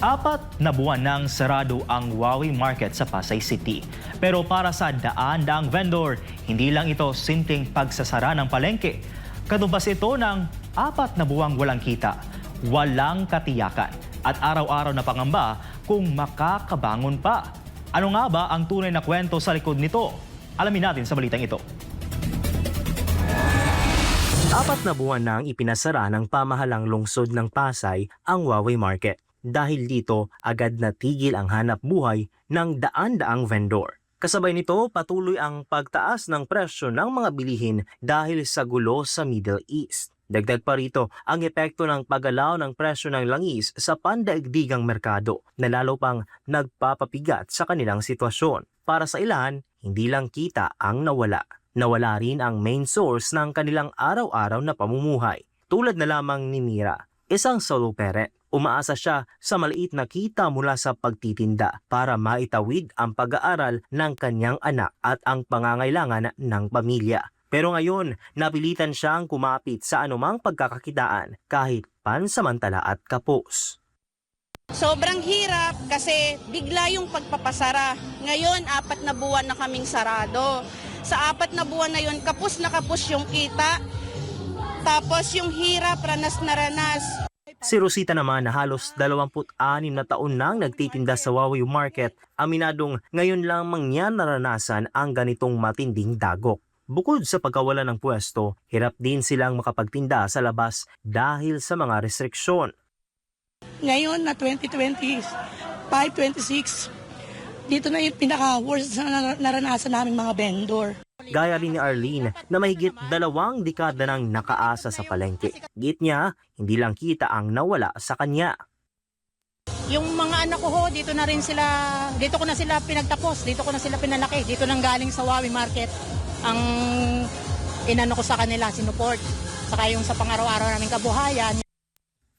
4 na buwan nang sarado ang Huawei Market sa Pasay City. Pero para sa daan-daang vendor, hindi lang ito simpleng pagsasara ng palengke. Katumbas ito ng 4 na buwang walang kita, walang katiyakan at araw-araw na pangamba kung makakabangon pa. Ano nga ba ang tunay na kwento sa likod nito? Alamin natin sa balitang ito. 4 na buwan nang ipinasara ng pamahalang lungsod ng Pasay ang Huawei Market. Dahil dito, agad natigil ang hanap buhay ng daan-daang vendor. Kasabay nito, patuloy ang pagtaas ng presyo ng mga bilihin dahil sa gulo sa Middle East. Dagdag pa rito ang epekto ng paggalaw ng presyo ng langis sa pandaigdigang merkado na lalo pang nagpapapigat sa kanilang sitwasyon. Para sa ilan, hindi lang kita ang nawala. Nawala rin ang main source ng kanilang araw-araw na pamumuhay. Tulad na lamang ni Mira, isang solo parent. Umaasa siya sa maliit na kita mula sa pagtitinda para maitawid ang pag-aaral ng kanyang anak at ang pangangailangan ng pamilya. Pero ngayon, napilitan siyang kumapit sa anumang pagkakakitaan kahit pansamantala at kapos. Sobrang hirap kasi bigla yung pagpapasara. Ngayon, 4 na buwan na kaming sarado. Sa 4 na buwan na yun, kapos na kapos yung kita. Tapos yung hirap, ranas na ranas. Si Rosita naman na halos 26 na taon nang nagtitinda sa Huawei Market, aminadong ngayon lamang niya naranasan ang ganitong matinding dagok. Bukod sa pagkawala ng pwesto, hirap din silang makapagtinda sa labas dahil sa mga restriksyon. Ngayon na 2025-26, dito na yung pinaka-worst na naranasan naming mga vendor. Gaya rin ni Arlene na mahigit 2 dekada nang nakaasa sa palengke. Git niya, hindi lang kita ang nawala sa kanya. Yung mga anak ko dito na rin sila, dito ko na sila pinagtapos, dito ko na sila pinalaki, dito nang galing sa Huawei Market ang inano ko sa kanila, sinuport. Saka yung sa pang-araw-araw naming kabuhayan.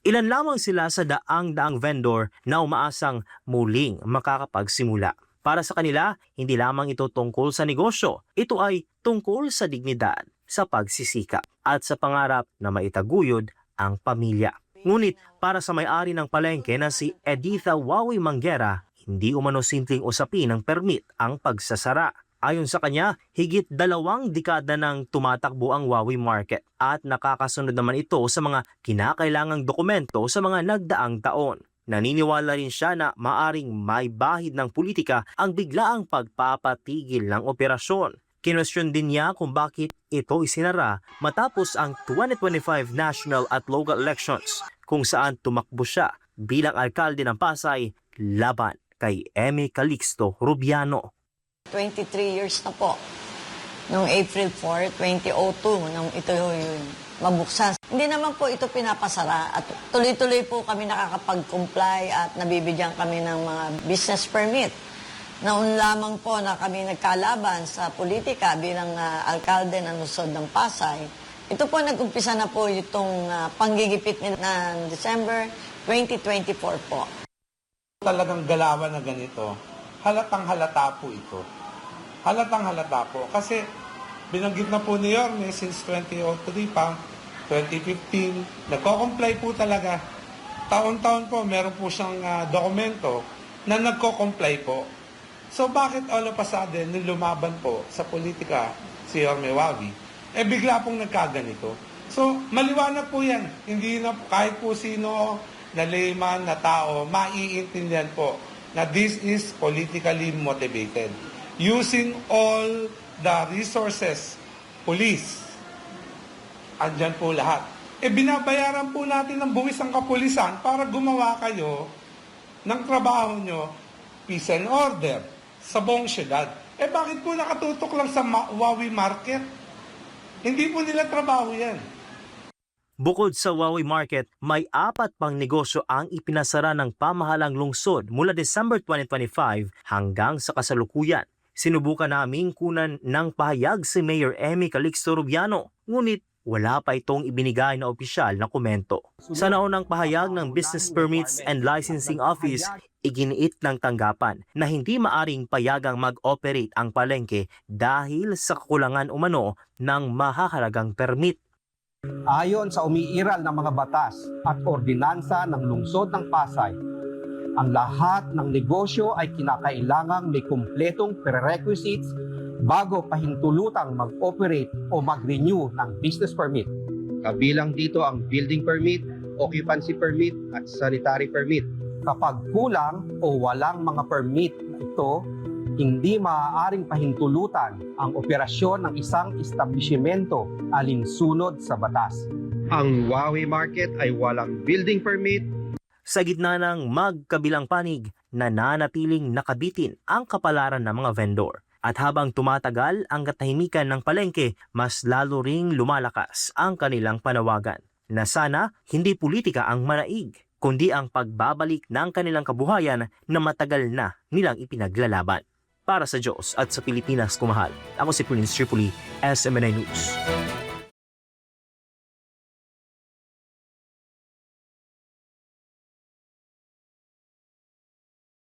Ilan lamang sila sa daang-daang vendor na umaasang muling makakapagsimula. Para sa kanila, hindi lamang ito tungkol sa negosyo, ito ay tungkol sa dignidad, sa pagsisikap at sa pangarap na maitaguyod ang pamilya. Ngunit para sa may-ari ng palengke na si Editha Huawei Manguera, hindi umano simpleng usapin ng permit ang pagsasara. Ayon sa kanya, higit 2 dekada nang tumatakbo ang Huawei Market at nakakasunod naman ito sa mga kinakailangang dokumento sa mga nagdaang taon. Naniniwala rin siya na maaring may bahid ng politika ang biglaang pagpapatigil ng operasyon. Kinwestiyon din niya kung bakit ito isinara matapos ang 2025 national at local elections kung saan tumakbo siya bilang alkalde ng Pasay laban kay Amy Calixto Rubiano. 23 years na po. Noong April 4, 2002, nung ito yung mabuksan. Hindi naman po ito pinapasara at tuloy-tuloy po kami nakakapag-comply at nabibigyan kami ng mga business permit. Noon lamang po na kami nagkalaban sa politika bilang alkalde ng lungsod ng Pasay. Ito po nag-umpisa na po itong panggigipit ng December 2024 po. Talagang galawan na ganito, halatang halata po ito. Halatang halata po kasi binanggit na po ni Yorme since 2003 pa, 2015, nagko-comply po talaga. Taon-taon po, meron po siyang dokumento na nagko-comply po. So bakit all of a sudden, nung lumaban po sa politika si Yorme Huawei, bigla pong nagkaganito. So maliwanag po yan. Hindi na kahit po sino na layman na tao, maiintindihan po na this is politically motivated. Using all the resources, police, andyan po lahat. Binabayaran po natin ng buwis ang kapulisan para gumawa kayo ng trabaho nyo, peace and order, sa buong syudad. Bakit po nakatutok lang sa Huawei Market? Hindi po nila trabaho yan. Bukod sa Huawei Market, may 4 pang negosyo ang ipinasara ng pamahalang lungsod mula December 2025 hanggang sa kasalukuyan. Sinubukan naming kunan ng pahayag si Mayor Amy Calixto Rubiano, ngunit wala pa itong ibinigay na opisyal na komento. Sa naunang pahayag ng Business Permits and Licensing Office, iginiit ng tanggapan na hindi maaring payagang mag-operate ang palengke dahil sa kakulangan umano ng mahahalagang permit. Ayon sa umiiral ng mga batas at ordinansa ng lungsod ng Pasay, Ang lahat ng negosyo ay kinakailangang may kumpletong prerequisites bago pahintulutang mag-operate o mag-renew ng business permit. Kabilang dito ang building permit, occupancy permit at sanitary permit. Kapag kulang o walang mga permit na ito, hindi maaaring pahintulutan ang operasyon ng isang establishmento alinsunod sa batas. Ang Wawi Market ay walang building permit. Sa gitna ng magkabilang panig, nananatiling nakabitin ang kapalaran ng mga vendor. At habang tumatagal ang katahimikan ng palengke, mas lalo ring lumalakas ang kanilang panawagan na sana hindi politika ang manaig, kundi ang pagbabalik ng kanilang kabuhayan na matagal na nilang ipinaglalaban. Para sa Diyos at sa Pilipinas kumahal, ako si Prince Tripoli, SMNI News.